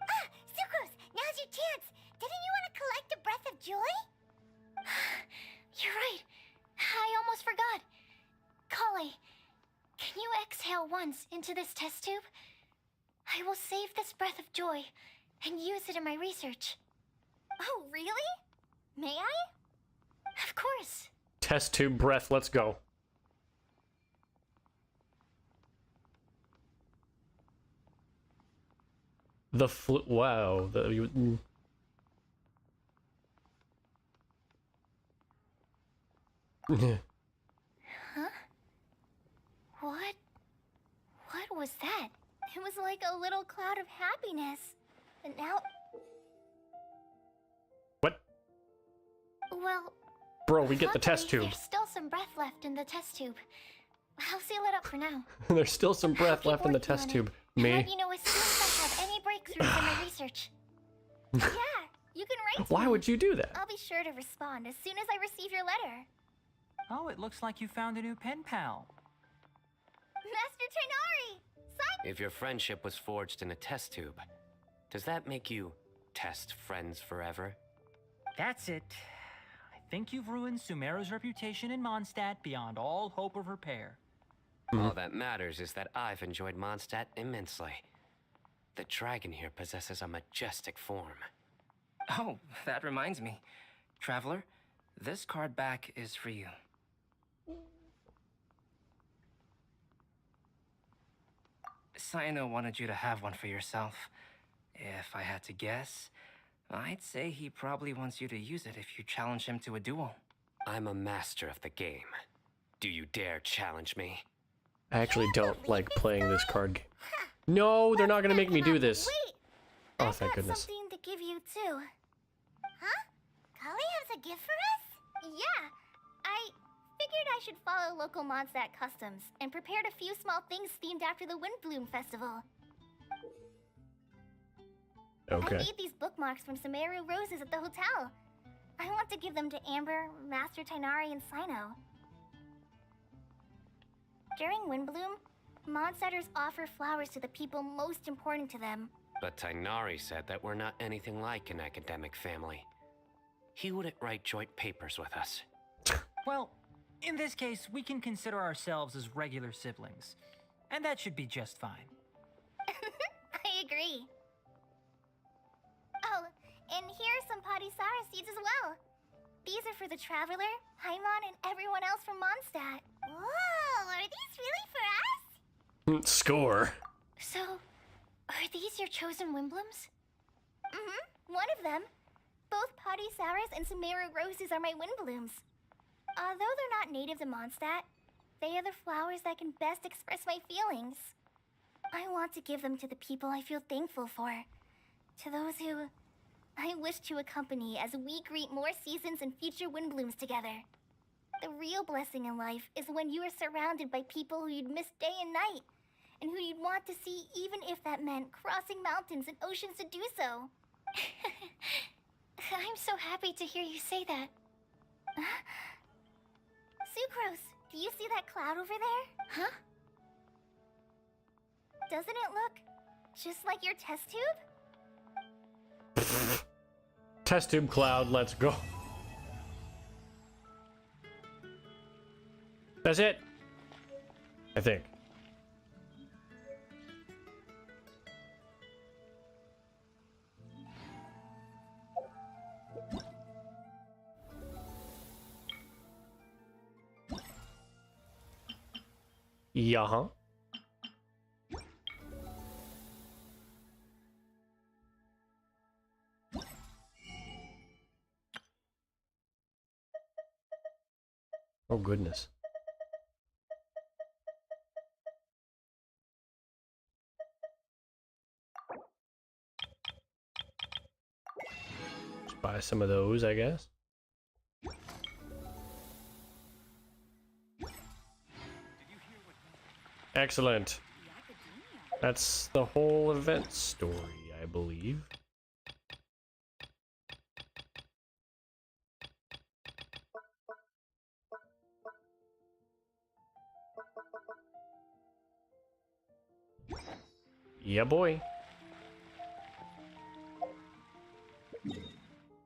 Speaker 2: Sucrose, now's your chance. Didn't you want to collect a breath of joy?
Speaker 5: You're right. I almost forgot. Kale, can you exhale once into this test tube? I will save this breath of joy and use it in my research.
Speaker 2: Oh, really? May I?
Speaker 5: Of course.
Speaker 1: Test tube breath, let's go. The wow.
Speaker 5: Huh? What was that?
Speaker 2: It was like a little cloud of happiness. And now...
Speaker 1: What?
Speaker 5: Well...
Speaker 1: Bro, we get the test
Speaker 5: luckily,
Speaker 1: tube.
Speaker 5: There's still some breath left in the test tube. I'll seal it up for now.
Speaker 1: There's still some breath
Speaker 5: I'll
Speaker 1: left
Speaker 5: keep
Speaker 1: in the
Speaker 5: working
Speaker 1: test
Speaker 5: on
Speaker 1: tube.
Speaker 5: it,
Speaker 1: Me?
Speaker 5: and let you know as soon as I have any breakthroughs in my research.
Speaker 2: Yeah, you can write to
Speaker 1: Why
Speaker 2: me.
Speaker 1: would you do that?
Speaker 2: I'll be sure to respond as soon as I receive your letter.
Speaker 13: Oh, it looks like you found a new pen pal.
Speaker 2: Master Tainari! Sign...
Speaker 14: If your friendship was forged in a test tube, does that make you test friends forever?
Speaker 13: That's it. I think you've ruined Sumeru's reputation in Mondstadt beyond all hope of repair.
Speaker 14: All that matters is that I've enjoyed Mondstadt immensely. The dragon here possesses a majestic form.
Speaker 3: Oh, that reminds me. Traveler, this card back is for you. Saino wanted you to have one for yourself. If I had to guess, I'd say he probably wants you to use it if you challenge him to a duel.
Speaker 14: I'm a master of the game. Do you dare challenge me?
Speaker 1: I actually don't like playing this card game. No, they're not gonna make me do this.
Speaker 2: Wait!
Speaker 1: Oh,
Speaker 2: I've
Speaker 1: thank
Speaker 2: got
Speaker 1: goodness.
Speaker 2: something to give you, too. Huh? Kale has a gift for us? Yeah. I figured I should follow local Mondstadt customs and prepared a few small things themed after the Windblume festival.
Speaker 1: Okay.
Speaker 2: I made these bookmarks from Sumeru roses at the hotel. I want to give them to Amber, Master Tainari, and Sino. During Windblume, Mondstadters offer flowers to the people most important to them.
Speaker 14: But Tainari said that we're not anything like an academic family. He wouldn't write joint papers with us.
Speaker 13: Well, in this case, we can consider ourselves as regular siblings. And that should be just fine.
Speaker 2: I agree. Oh, and here are some Padisara seeds as well. These are for the Traveler, Paimon, and everyone else from Mondstadt. Whoa, are these really for us?
Speaker 1: Score.
Speaker 5: So, are these your chosen Windblooms?
Speaker 2: One of them. Both Padisaras and Sumeru roses are my Windblooms. Although they're not native to Mondstadt, they are the flowers that can best express my feelings. I want to give them to the people I feel thankful for. To those who I wish to accompany as we greet more seasons and future Windblooms together. The real blessing in life is when you are surrounded by people who you'd miss day and night, and who you'd want to see even if that meant crossing mountains and oceans to do so. I'm so happy to hear you say that. Sucrose, do you see that cloud over there? Huh? Doesn't it look just like your test tube?
Speaker 1: Test tube cloud, let's go. That's it. I think. Yeah. Oh goodness. Just buy some of those, I guess. Excellent. That's the whole event story, I believe. Yeah, boy.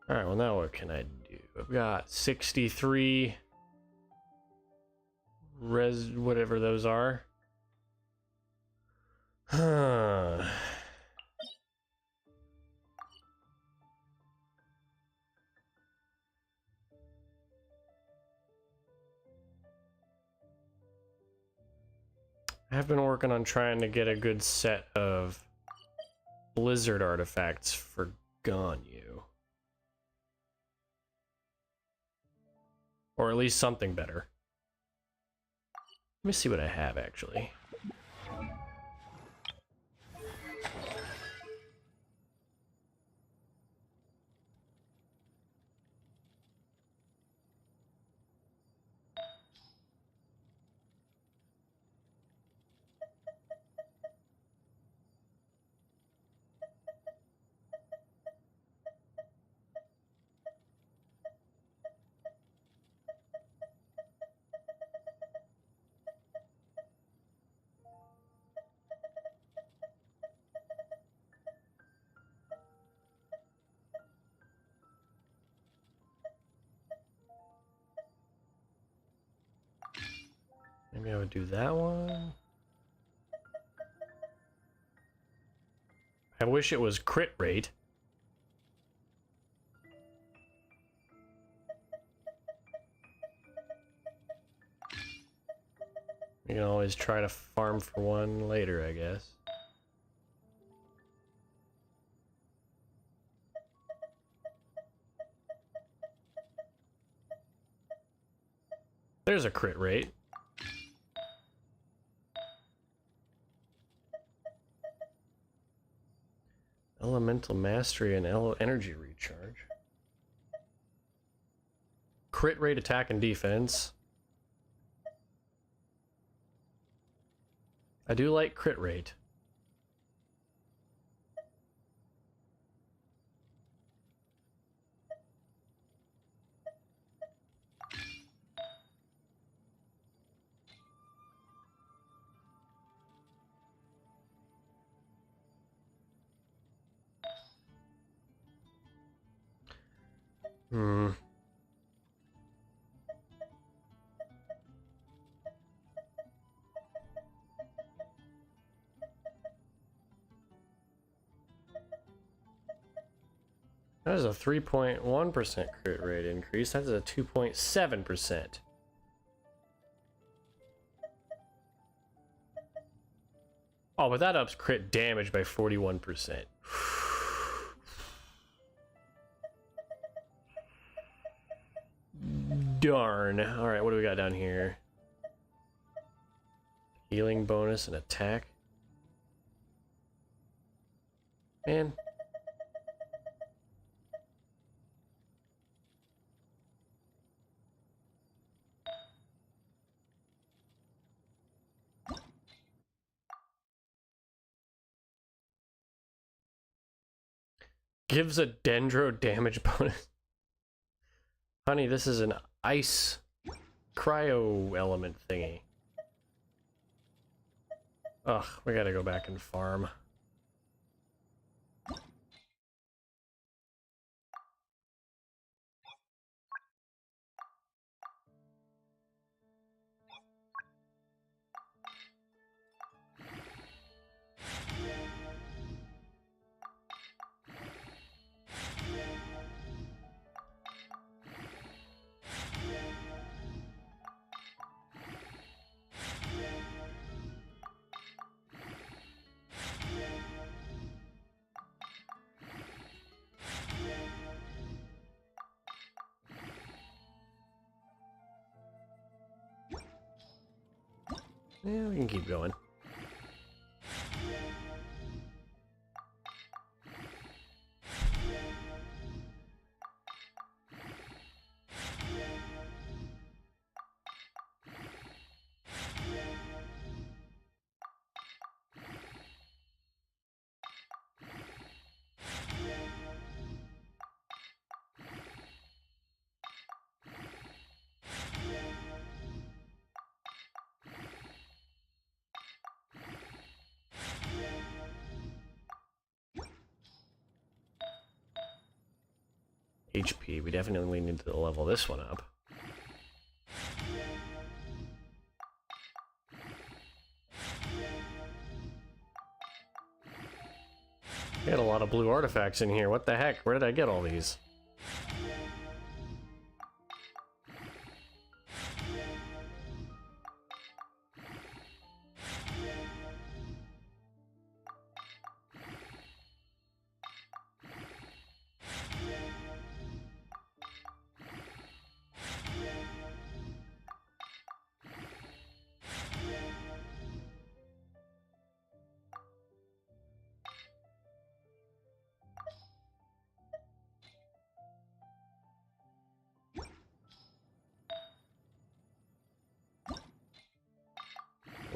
Speaker 1: Alright, well now what can I do? I've got 63 whatever those are. Huh. I've been working on trying to get a good set of Blizzard artifacts for Ganyu. Or at least something better. Let me see what I have actually. Maybe I would do that one. I wish it was crit rate. You can always try to farm for one later, I guess. There's a crit rate. Elemental Mastery and Energy Recharge. Crit rate, attack, and defense. I do like crit rate. That is a 3.1% crit rate increase. That's a 2.7%. Oh, but that ups crit damage by 41%. Darn. Alright, what do we got down here? Healing bonus and attack. Man. Gives a dendro damage bonus. Honey, this is an ice cryo element thingy. Ugh, we gotta go back and farm. Yeah, we can keep going. HP, we definitely need to level this one up. We had a lot of blue artifacts in here. What the heck? Where did I get all these?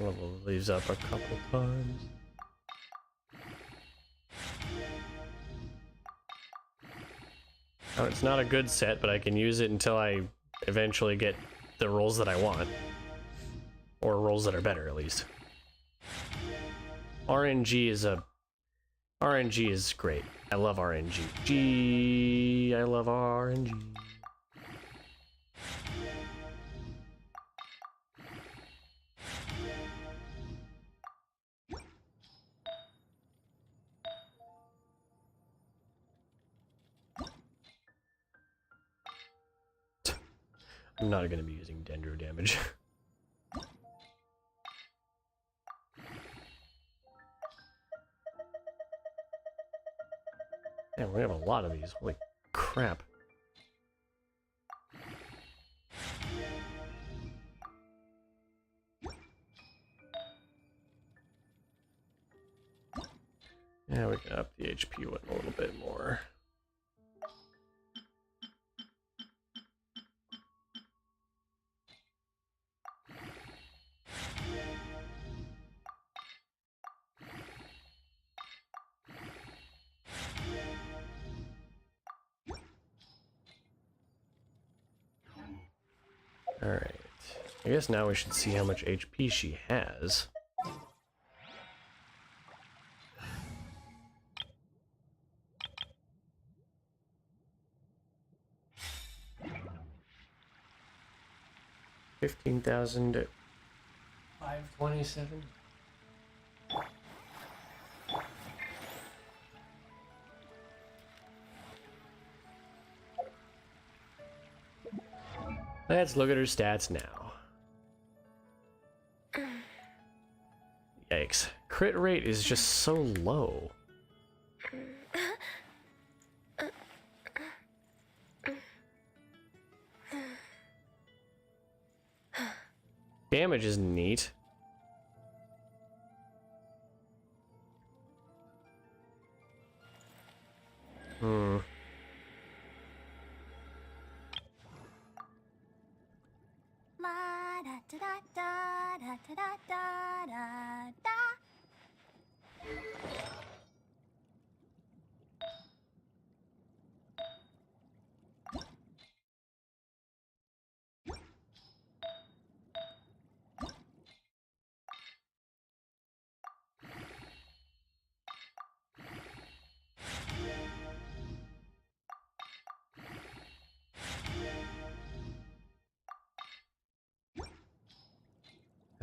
Speaker 1: Level these up a couple times. Oh, it's not a good set, but I can use it until I eventually get the rolls that I want. Or rolls that are better, at least. RNG is great. I love RNG. I love RNG. I'm not going to be using dendro damage. Yeah, we have a lot of these. Holy crap. Yeah, we can up the HP one a little bit more. Alright, I guess now we should see how much HP she has. $15,527. Let's look at her stats now. Yikes. Crit rate is just so low. Damage is neat.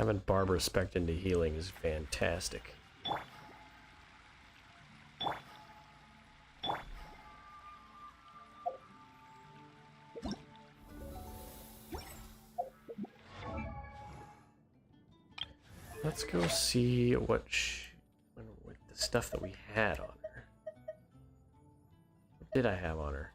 Speaker 1: Having Barbara spec'd into healing is fantastic. Let's go see what the stuff that we had on her. What did I have on her?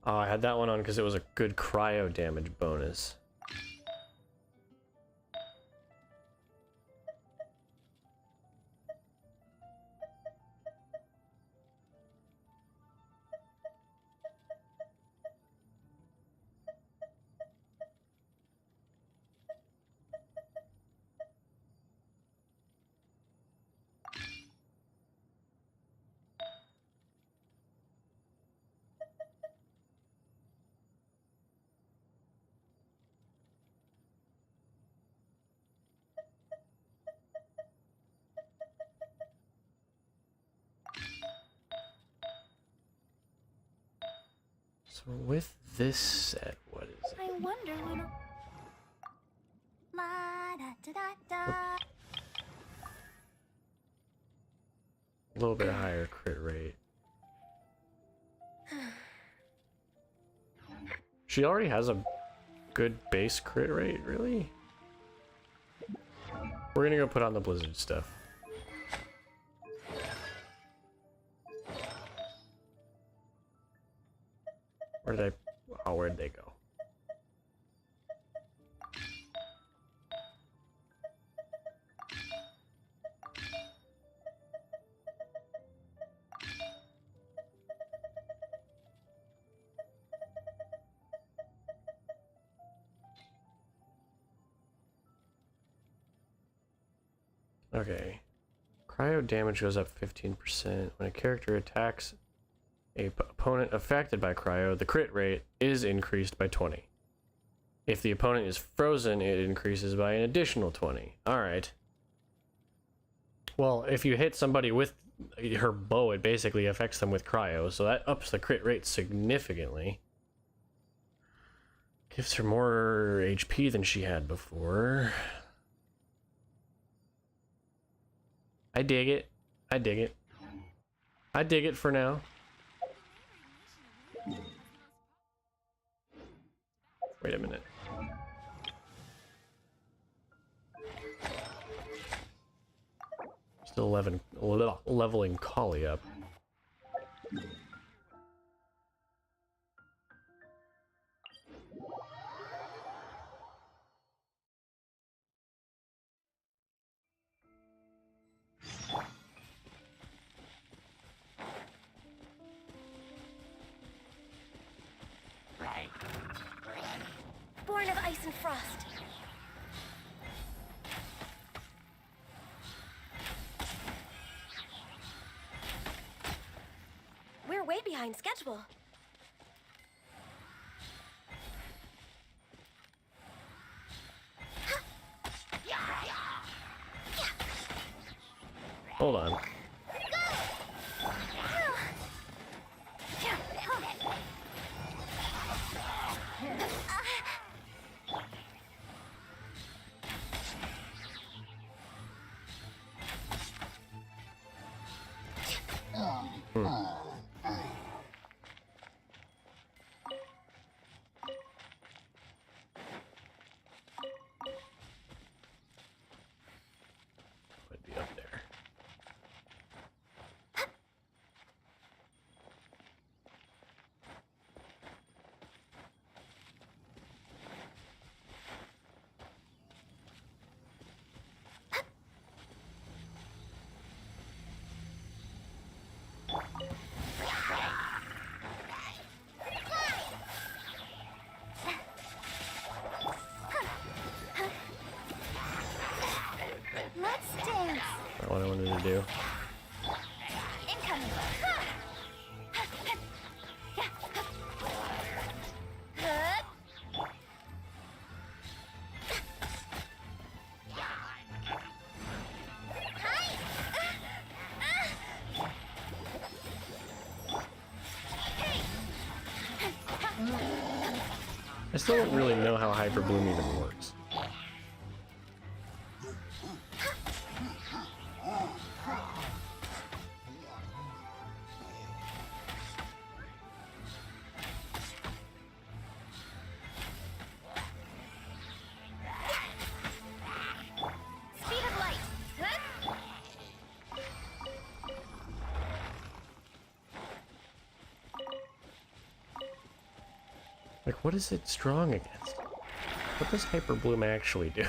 Speaker 1: Oh, I had that one on because it was a good cryo damage bonus. So with this set, what is it?
Speaker 2: I wonder when. La da da da da.
Speaker 1: A little bit higher crit rate. She already has a good base crit rate, really? We're gonna go put on the Blizzard stuff. Where did I... Oh, where'd they go? Okay. Cryo damage goes up 15%. When a character attacks a opponent affected by cryo, the crit rate is increased by 20. If the opponent is frozen, it increases by an additional 20. Alright. Well, if you hit somebody with her bow, it basically affects them with cryo, so that ups the crit rate significantly. Gives her more HP than she had before. I dig it. I dig it. I dig it for now. Wait a minute. Still leveling Collie up.
Speaker 2: Born of ice and frost. We're way behind schedule.
Speaker 1: Hold on. Would be up there.
Speaker 2: Let's dance.
Speaker 1: Not what I wanted to do.
Speaker 2: Incoming.
Speaker 1: still don't really know how Hyperbloom even works. Like, what is it strong against? What does Hyperbloom actually do?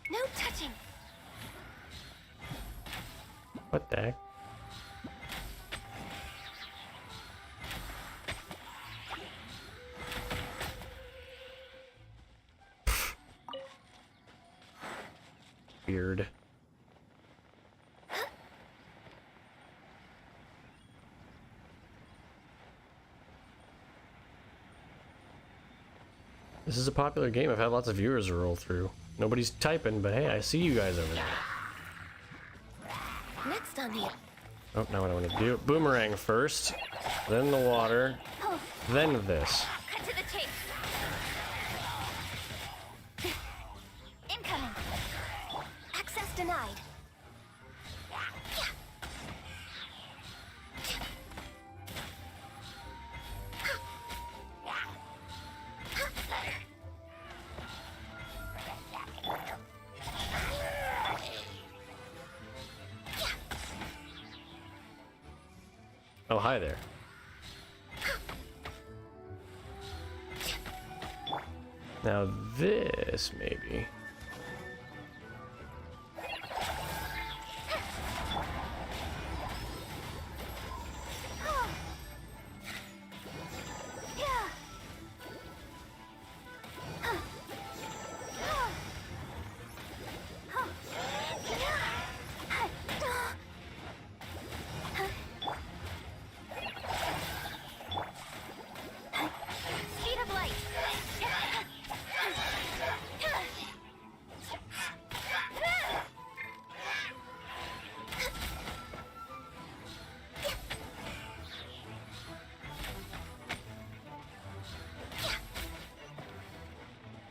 Speaker 2: No touching.
Speaker 1: What the heck? Weird. This is a popular game. I've had lots of viewers roll through. Nobody's typing, but hey, I see you guys over there.
Speaker 2: Next on the...
Speaker 1: Oh, now what I want to do. Boomerang first, then the water, then this.
Speaker 2: Cut to the chase. Incoming. Access denied.
Speaker 1: Oh, hi there. Now this, maybe.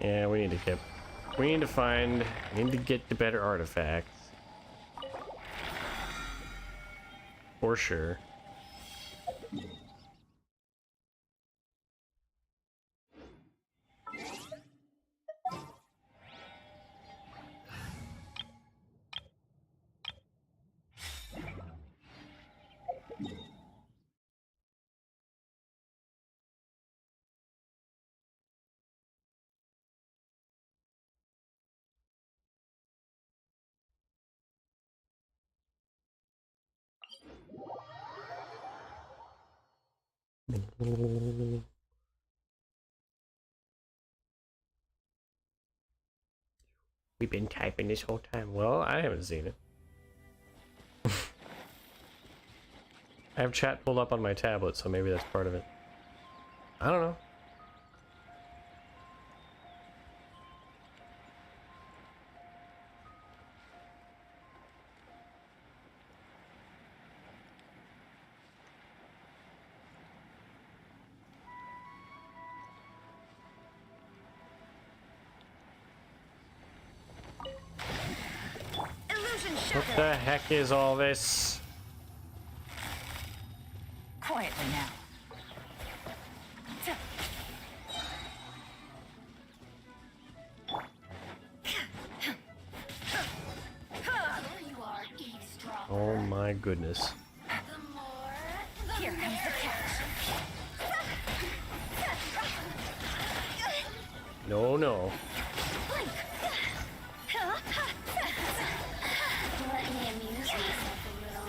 Speaker 1: Yeah, we need to get the better artifacts. For sure. We've been typing this whole time. Well, I haven't seen it. I have chat pulled up on my tablet, so maybe that's part of it. I don't know. What the heck is all this?
Speaker 11: Quietly now.
Speaker 1: Oh my goodness.
Speaker 11: Here comes the catch.
Speaker 1: No, no.
Speaker 2: Let me amuse myself a little.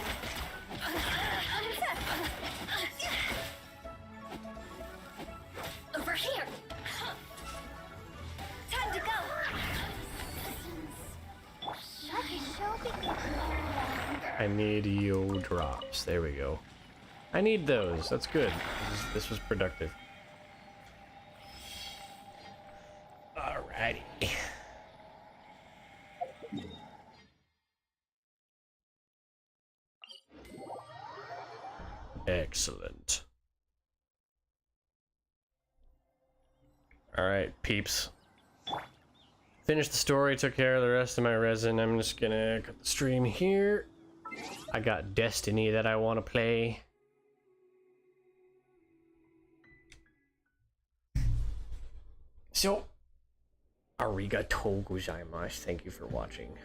Speaker 2: Over here. Time to go. Should be
Speaker 1: I need yo drops. There we go. I need those. That's good. This was productive. Alrighty. Excellent. Alright, peeps. Finished the story, took care of the rest of my resin. I'm just gonna cut the stream here. I got Destiny that I want to play. So, arigatou gozaimasu. Thank you for watching.